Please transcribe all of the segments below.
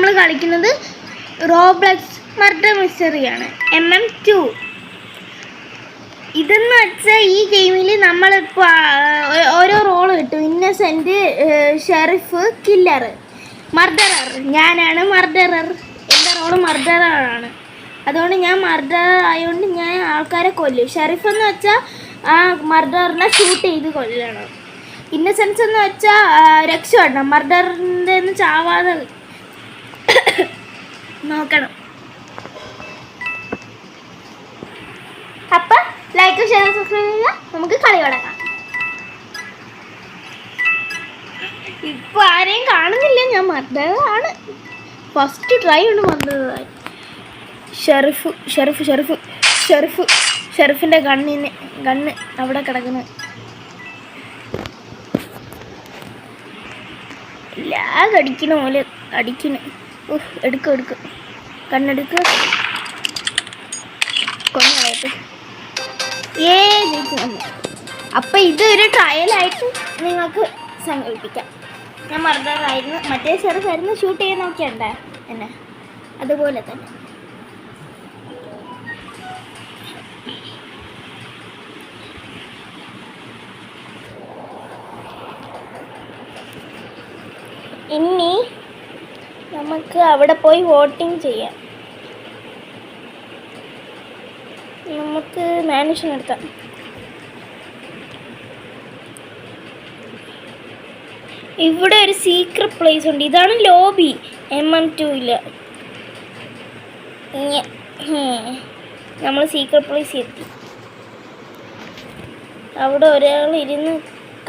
നമ്മൾ കളിക്കുന്നത് റോബ്ലക്സ് murder മിസ്റ്ററിയാണ് MM2. ഇതെന്ന് വെച്ചാൽ ഈ ഗെയിമിൽ നമ്മളിപ്പോൾ ഓരോ റോള് കിട്ടും. Innocent, sheriff, killer, murderer. ഞാനാണ് മർഡറർ. എൻ്റെ റോള് മർഡറാണ്. അതുകൊണ്ട് ഞാൻ മർഡറർ ആയതുകൊണ്ട് ഞാൻ ആൾക്കാരെ കൊല്ലും. ഷെറിഫ് എന്ന് വെച്ചാൽ ആ മർഡറിനെ ഷൂട്ട് ചെയ്ത് കൊല്ലണം. ഇന്നസെൻസ് എന്ന് വെച്ചാൽ രക്ഷപ്പെടണം, മർഡറിൻ്റെ നിന്ന് ചാവാതെ നോക്കണം. അപ്പം ലൈക്ക്, ഷെയർ, സബ്സ്ക്രൈബ് ചെയ്യുക. നമുക്ക് കളി തുടങ്ങാം. ഇപ്പോൾ ആരെയും കാണുന്നില്ല. ഞാൻ മർഡറാണ്. ഫസ്റ്റ് ട്രൈ ഉണ്ട് മർഡറായി. ഷെറിഫിൻ്റെ ഗണ്ണ് അവിടെ കിടക്കുന്നത്. ലാഗ് അടിക്കണ പോലെ അടിക്കണ. എടുക്കും കണ്ണെടുക്കുക. കൊണ്ടായിട്ട് ജയിച്ചു വന്നു. അപ്പം ഇതൊരു ട്രയലായിട്ട് നിങ്ങൾക്ക് സങ്കല്പിക്കാം. ഞാൻ മർഡറായിരുന്നു, മറ്റേ ഷെറിഫായിരുന്നു. ഷൂട്ട് ചെയ്യാൻ നോക്കിയുണ്ടേ എന്നെ, അതുപോലെ തന്നെ. ഇനി നമുക്ക് അവിടെ പോയി വോട്ടിംഗ് ചെയ്യാം. നമുക്ക് മാനുഷൻ എടുക്കാം. ഇവിടെ ഒരു സീക്രട്ട് പ്ലേസ് ഉണ്ട്. ഇതാണ് ലോബി MM2ൽ. നമ്മൾ സീക്രട്ട് പ്ലേസ് എത്തി. അവിടെ ഒരാൾ ഇരുന്ന്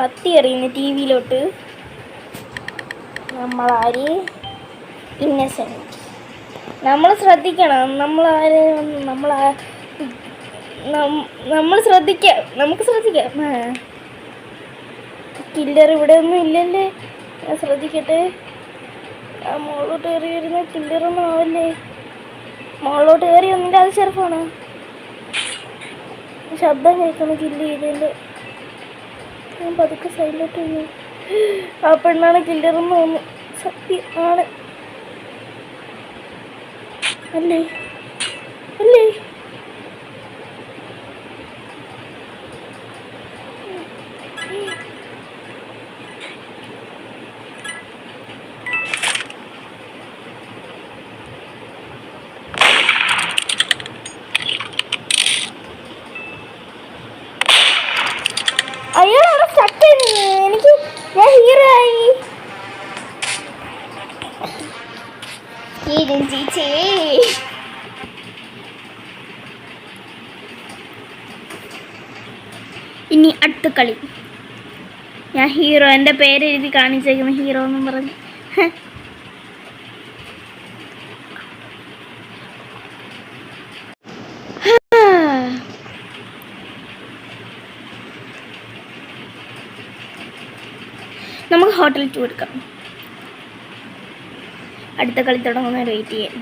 കത്തി എറിയുന്നു TV-ലോട്ട്. നമ്മളാര്? ഇന്നസെൻറ്റ്. നമ്മൾ ശ്രദ്ധിക്കണം. നമുക്ക് ശ്രദ്ധിക്കാം. കില്ലർ ഇവിടെ ഒന്നും ഇല്ലല്ലേ? ഞാൻ ശ്രദ്ധിക്കട്ടെ. മോളോട്ട് കയറി വരുന്ന കില്ലറൊന്നും ആവല്ലേ? മോളോട്ട് കയറി ഒന്നില്ല, അത് ഷെറിഫാണ്. ശബ്ദം കേൾക്കണം കില്ല് ചെയ്തതിൻ്റെ. ഞാൻ പതുക്കെ സൈഡിലോട്ട് വന്നു. ആ പെണ്ണാണ് കില്ലറെന്ന് തോന്നുന്നു. സത്യം ആണ്. അല്ലേ? അയാളവിടെ സ്റ്റക്ക് എനിക്ക്. ഞാൻ ഹീറോ ആയി. ഇനി അടുത്ത കളി. ഞാൻ ഹീറോ. എൻ്റെ പേര് എഴുതി കാണിച്ചേക്കുന്ന ഹീറോ എന്നും പറഞ്ഞു. നമുക്ക് ഹോട്ടൽ 2 എടുക്കാം. അടുത്ത കളി തുടങ്ങുന്നവർ വെയിറ്റ് ചെയ്യാം.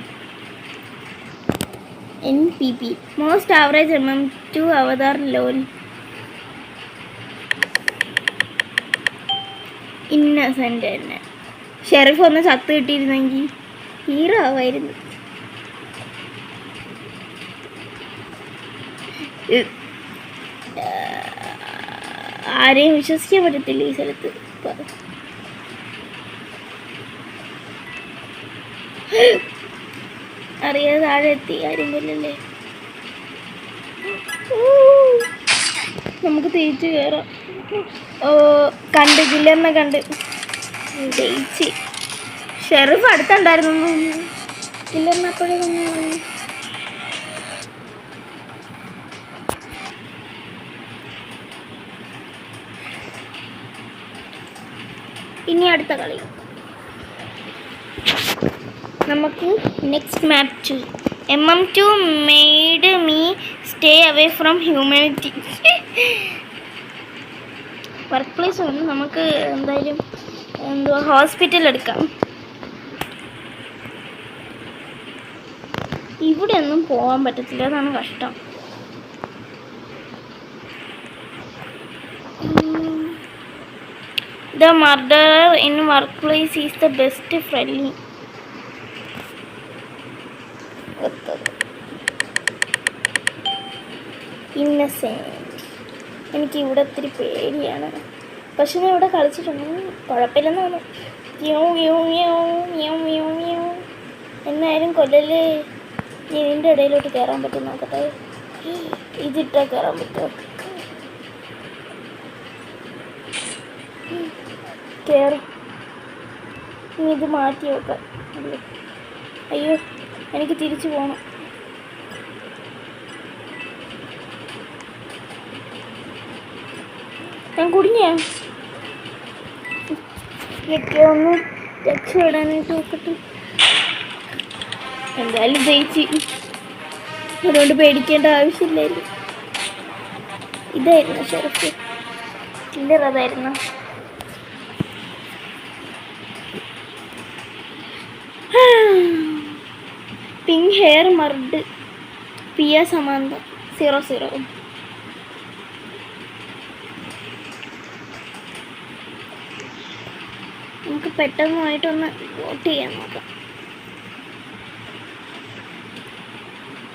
NPP മോസ്റ്റ് ആവറേജ് MM2 അവതാർ ലോൽ. ഇന്നസെൻ്റ് തന്നെ. ഷെറിഫ് ഒന്ന് ചത്ത് കിട്ടിയിരുന്നെങ്കിൽ ഹീറോ ആവായിരുന്നു. ആരെയും വിശ്വസിക്കാൻ പറ്റത്തില്ല ഈ സ്ഥലത്ത്. അറിയാതെ താഴെ എത്തി. ആരും കൊല്ലല്ലേ. നമുക്ക് തിരിച്ചു കയറാം. കില്ലറിനെ കണ്ട് ജയിച്ച്. ഷെറിഫ് അടുത്തുണ്ടായിരുന്നു. കില്ലറിനെ അപ്പോഴേ ഇനി അടുത്ത കളി. നമുക്ക് next map 2. MM2 made me stay away from humanity. Work place ഉണ്ട്. നമുക്ക് എന്തായാലും ഹോസ്പിറ്റൽ എടുക്കാം. ഇവിടെ ഒന്നും പോകാൻ പറ്റത്തില്ല, അതാണ് കഷ്ടം. The murderer in workplace is the best friendly. Innocent. എനിക്ക് ഇവിടെ ഒത്തിരി പേടിയാണ്, പക്ഷെ ഞാൻ ഇവിടെ കളിച്ചിട്ടുണ്ട്, കുഴപ്പമില്ലെന്ന് തോന്നുന്നു. എന്നായാലും കൊല്ലല്ലേ. ഇതിൻ്റെ ഇടയിലോട്ട് കയറാൻ പറ്റും നോക്കട്ടെ. ഇതിട്ടാൽ കയറാൻ പറ്റുമോ? കയറും. ഇനി ഇത് മാറ്റി വെക്കാം. അയ്യോ, എനിക്ക് തിരിച്ചു പോകണം. ഞാൻ കുടുങ്ങിയാ? ഇതൊക്കെ ഒന്ന് രക്ഷപ്പെടാനായിട്ട് നോക്കട്ടെ. എന്തായാലും ജയിച്ച്, അതുകൊണ്ട് പേടിക്കേണ്ട ആവശ്യമില്ലായിരുന്നു. ഇതായിരുന്നു ഷെറിഫ് കില്ലർ, അതായിരുന്നു. പിങ്ക് ഹെയർ മർഡ് പിയ സമാന്ത 00. നമുക്ക് പെട്ടെന്നായിട്ടൊന്ന് വോട്ട് ചെയ്യാൻ നോക്കാം.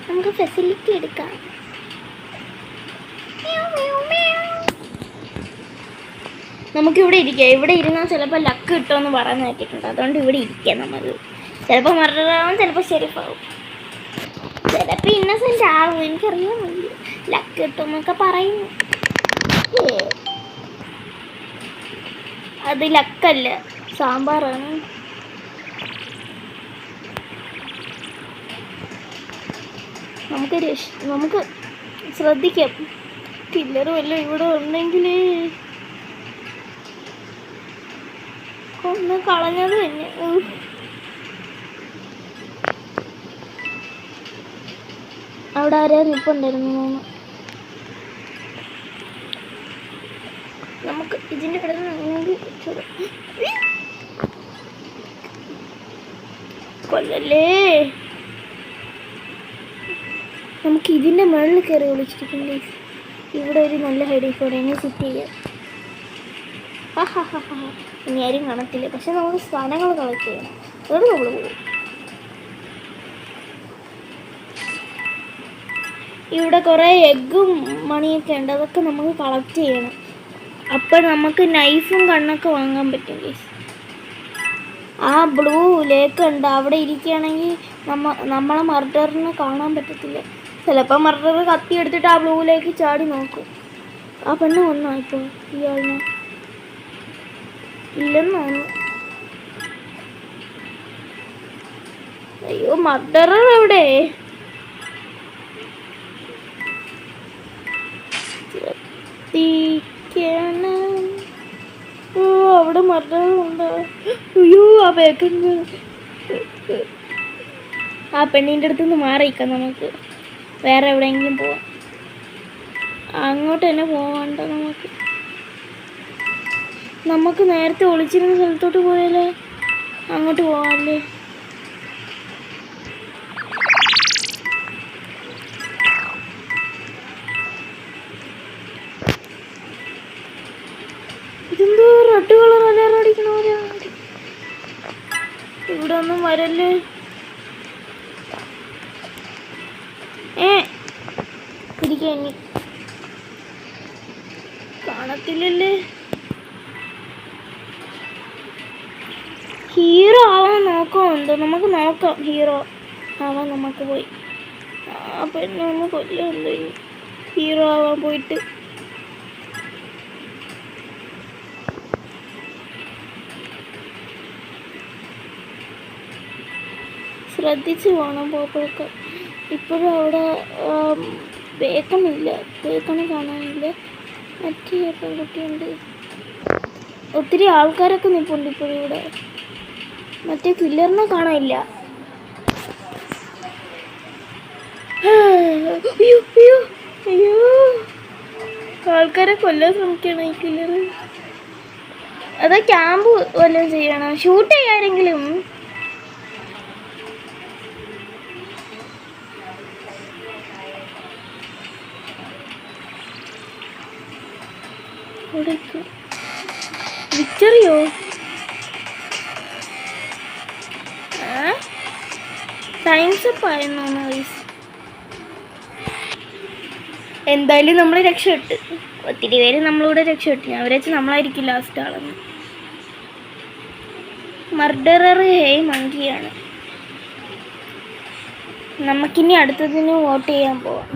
നമുക്ക് ഫെസിലിറ്റി എടുക്കാം. നമുക്കിവിടെ ഇരിക്കാം. ഇവിടെ ഇരുന്നാൽ ചിലപ്പോൾ ലക്ക് കിട്ടുമെന്ന് പറഞ്ഞു കേട്ടിട്ടുണ്ട്, അതുകൊണ്ട് ഇവിടെ ഇരിക്കാം. നമുക്ക് ചിലപ്പോൾ മർഡറാവും, ചിലപ്പോൾ ഷെറിഫാവും, ചിലപ്പോൾ ഇന്നസെൻ്റ് ആവും. എനിക്കറിയാൻ വയ്യ. ലക്ക് കിട്ടുമെന്നൊക്കെ പറയുന്നു. അത് ലക്കല്ല, സാമ്പാറാണ്. നമുക്ക് ശ്രദ്ധിക്കാം. കില്ലർ വല്ലതും ഇവിടെ ഉണ്ടെങ്കിൽ ഒന്ന് കളഞ്ഞത് തന്നെ. അവിടെ ആരാ നിൽപ്പുണ്ടായിരുന്നു. നമുക്ക് ഇതിൻ്റെ കിടന്ന് കൊല്ലല്ലേ. നമുക്ക് ഇതിൻ്റെ മുകളിൽ കയറി വിളിച്ചിരിക്കുന്നു. ഇവിടെ ഒരു നല്ല ഹൈഡേക്ക് കൂടെ സെറ്റ് ചെയ്യാം. ഇനി ആരും കാണത്തില്ല, പക്ഷെ നമുക്ക് സാധനങ്ങൾ കളക്ട് ചെയ്യണം. അതുകൊണ്ട് നമ്മൾ പോകും. ഇവിടെ കുറേ എഗ്ഗും മണിയൊക്കെ ഉണ്ട്, അതൊക്കെ നമുക്ക് കളക്ട് ചെയ്യണം. അപ്പോൾ നമുക്ക് നൈഫും കണ്ണൊക്കെ വാങ്ങാൻ പറ്റും. ആ ബ്ലൂ ലേക്ക് ഉണ്ട്, അവിടെ ഇരിക്കുകയാണെങ്കിൽ നമ്മളെ മർഡറിനെ കാണാൻ പറ്റത്തില്ല. ചിലപ്പോൾ മർഡർ കത്തി എടുത്തിട്ട് ആ ബ്ലൂവിലേക്ക് ചാടി നോക്കും. ആ പെണ്ണ് വന്നോ ഇപ്പോൾ? ഇയാളിനെ ഇല്ലെന്ന് തോന്നുന്നു. അയ്യോ, മർഡറർ എവിടെ? ഓ, അവിടെ മർഡറർ ഉണ്ട്. അയ്യോ, ആ ബേക്കന്ന് ആ പെണ്ണിൻ്റെ അടുത്തുനിന്ന് മാറിയിക്കാം. നമുക്ക് വേറെ എവിടെയെങ്കിലും പോവാം. അങ്ങോട്ട് തന്നെ പോവാണ്ട. നമുക്ക് നേരത്തെ ഒളിച്ചിരുന്ന സ്ഥലത്തോട്ട് പോയാലേ? അങ്ങോട്ട് പോവാല്ലേ? ഇതെന്തോ റെഡ് കളർ അലാറം അടിക്കണ പോലെയാണ്. ഇവിടെ ഒന്നും വരല്ലേ. ഇരിക്കാൻ കാണത്തില്ലല്ലേ. ഹീറോ ആവാൻ നോക്കാമെന്തോ. നമുക്ക് നോക്കാം ഹീറോ ആവാൻ. നമുക്ക് പോയി ആ പെണ്ണെ ഒന്ന് കൊല്ലുമെന്തോ ഹീറോ ആവാൻ പോയിട്ട്. ശ്രദ്ധിച്ച് പോകണം പോയപ്പോഴൊക്കെ. ഇപ്പോഴും അവിടെ ബേക്കണെ കാണാനില്ല. മറ്റേ പെൺകുട്ടിയുണ്ട്. ഒത്തിരി ആൾക്കാരൊക്കെ നിൽപ്പുണ്ട് ഇപ്പോഴും ഇവിടെ. മറ്റേ കില്ലറിനെ കാണാനില്ല. അയ്യോ അയ്യോ അയ്യോ, ആൾക്കാരെ കൊല്ലാൻ ശ്രമിക്കണം ഈ കില്ലർ. അതാ ക്യാമ്പ് വല്ലതും ചെയ്യണം, ഷൂട്ട് ചെയ്യാരെങ്കിലും. വിക്ടറിയോ? ടൈംസ് അപ്പ് ആയിരുന്നു ഗൈസ്. എന്തായാലും നമ്മൾ രക്ഷപ്പെട്ടു. ഒത്തിരി പേര് നമ്മളിവിടെ രക്ഷപ്പെട്ടു. ഞാൻ വിചാരിച്ചു നമ്മളായിരിക്കും ലാസ്റ്റ് ആളെന്ന്. മർഡറർ ഹേയ് മങ്കിയാണ്. നമുക്കിനി അടുത്തതിന് വോട്ട് ചെയ്യാൻ പോവാം.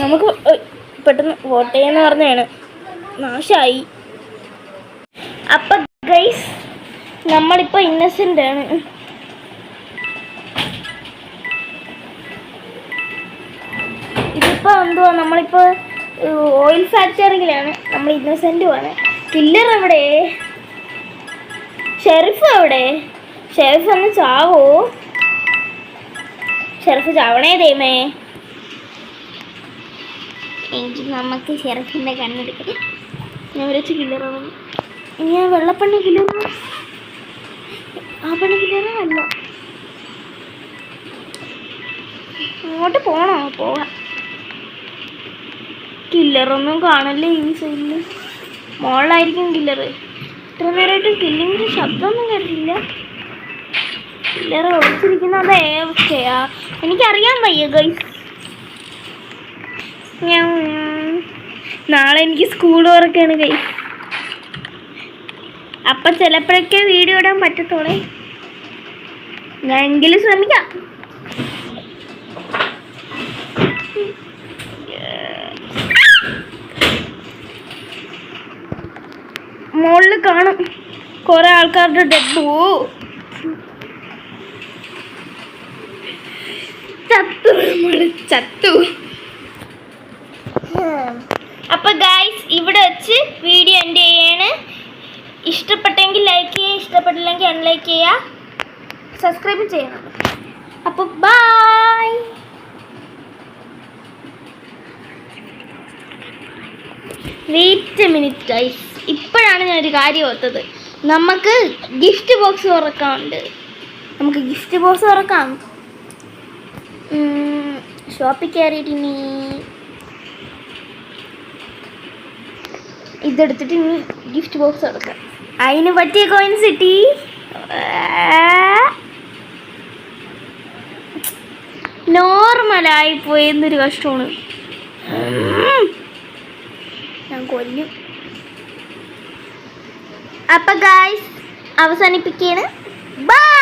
നമുക്ക് പെട്ടെന്ന് വോട്ട് ചെയ്യാന്ന് പറഞ്ഞാണ്. നാശമായി. അപ്പം ഗൈസ് നമ്മളിപ്പോൾ ഇന്നസെൻ്റ് ആണ്. ഇതിപ്പോൾ എന്തുവാ, നമ്മളിപ്പോൾ ഓയിൽ ഫാക്ടറിയിലാണ്. നമ്മൾ ഇന്നസെൻ്റുമാണ്. കില്ലർ എവിടെ? ഷെറിഫ് എവിടെ? ഷെറിഫ് ഒന്ന് ചാവോ? ഷെറിഫ് ചാവണേ ദൈവമേ. എങ്കിൽ നമുക്ക് ഷെറിഫിൻ്റെ കണ്ണെടുക്കാം. ഞാൻ വിളിച്ച് കില്ലറാണ്. ഇനി ആ വെള്ളപ്പണ്ണി കില്ലറാണ്. ആ പണി കില്ലറാ അല്ല. അങ്ങോട്ട് പോകണോ? പോകാം. കില്ലറൊന്നും കാണല്ലേ ഈ സൈഡിൽ. മോളിലായിരിക്കും കില്ലറ്. ഇത്ര നേരമായിട്ട് കില്ലിങ്ങിൻ്റെ ശബ്ദമൊന്നും കേട്ടില്ല. കില്ലറ് ഒളിച്ചിരിക്കുന്നത് ഏവൊക്കെയാ എനിക്കറിയാൻ വയ്യ ഗൈസ്. നാളെ എനിക്ക് സ്കൂൾ വർക്കാണ് ഗൈസ്. അപ്പം ചിലപ്പോഴൊക്കെ വീഡിയോ ഇടാൻ പറ്റത്തോളെ. ഞാൻ എങ്കിലും ശ്രമിക്കാം. മുകളിൽ കാണും കുറെ ആൾക്കാരുടെ ഡെഡ്. ചത്തു. അപ്പൊ ഗൈസ് ഇവിടെ വെച്ച് വീഡിയോ എൻഡ് ചെയ്യാണ്. ഇഷ്ടപ്പെട്ടെങ്കിൽ ലൈക്ക് ചെയ്യുക, ഇഷ്ടപ്പെട്ടില്ലെങ്കിൽ അൺലൈക്ക് ചെയ്യുക, സബ്സ്ക്രൈബ് ചെയ്യണം. അപ്പോൾ bye. Wait a minute guys. ഇപ്പോഴാണ് ഞാനൊരു കാര്യം ഓർത്തത്. നമുക്ക് ഗിഫ്റ്റ് ബോക്സ് തുറക്കാനുണ്ട്. നമുക്ക് ഗിഫ്റ്റ് ബോക്സ് തുറക്കാം. ഷോപ്പിൽ കയറിയിട്ട് ഇനി ഇതെടുത്തിട്ട് ഇനി ഗിഫ്റ്റ് ബോക്സ് തുറക്കാം. അതിന് പറ്റിയ കോയിൻസ് കിട്ടി. നോർമലായി പോയെന്നൊരു കഷ്ടമാണ്. ഞാൻ കൊല്ലും. അപ്പം ഗൈസ് അവസാനിപ്പിക്കുകയാണ്. ബൈ.